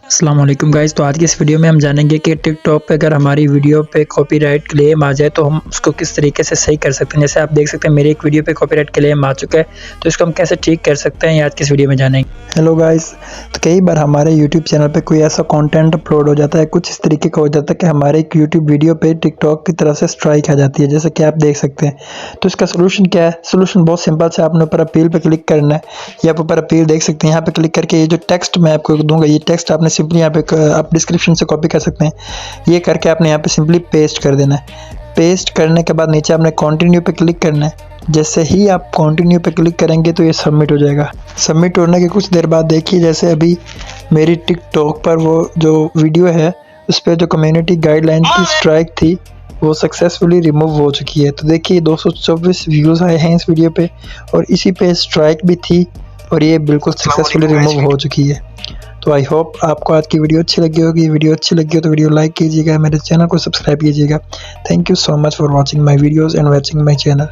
अस्सलाम वालेकुम गाइस। तो आज की इस वीडियो में हम जानेंगे कि टिकटॉक पे अगर हमारी वीडियो पे कॉपीराइट क्लेम आ जाए तो हम उसको किस तरीके से सही कर सकते हैं। जैसे आप देख सकते हैं मेरी एक वीडियो पे कॉपीराइट क्लेम आ चुका है, तो इसको हम कैसे ठीक कर सकते हैं, ये आज की इस वीडियो में जानेंगे। Hello guys. तो कई बार हमारे यूट्यूब चैनल पे कोई ऐसा कंटेंट अपलोड हो जाता है, कुछ इस तरीके का हो जाता है कि हमारे एक यूट्यूब वीडियो पे टिकटॉक की तरफ से स्ट्राइक आ जाती है, जैसे कि आप देख सकते हैं। तो इसका सोल्यूशन क्या है? सोल्यूशन बहुत सिंपल है। आपने ऊपर अपील पे क्लिक करना है। ये आप ऊपर अपील देख सकते हैं। यहाँ पे क्लिक करके ये जो टेक्स्ट मैं आपको दूंगा, ये टेक्स्ट आपने सिंपली यहाँ पे आप डिस्क्रिप्शन से कॉपी कर सकते हैं। ये करके आपने यहाँ पे सिंपली पेस्ट कर देना है। पेस्ट करने के बाद नीचे आपने कंटिन्यू पे क्लिक करना है। जैसे ही आप कंटिन्यू पे क्लिक करेंगे तो ये सबमिट हो जाएगा। सबमिट होने के कुछ देर बाद देखिए, जैसे अभी मेरी टिकटॉक पर वो जो वीडियो है उस पर जो कम्युनिटी गाइडलाइन की स्ट्राइक थी वो सक्सेसफुली रिमूव हो चुकी है। तो देखिए 224 व्यूज़ आए हैं इस वीडियो पे, और इसी पे स्ट्राइक भी थी और ये बिल्कुल सक्सेसफुली रिमूव हो चुकी है। तो आई होप आपको आज की वीडियो अच्छी लगी होगी। वीडियो अच्छी लगी हो तो वीडियो लाइक कीजिएगा, मेरे चैनल को सब्सक्राइब कीजिएगा। Thank you so much for watching my videos and watching my channel.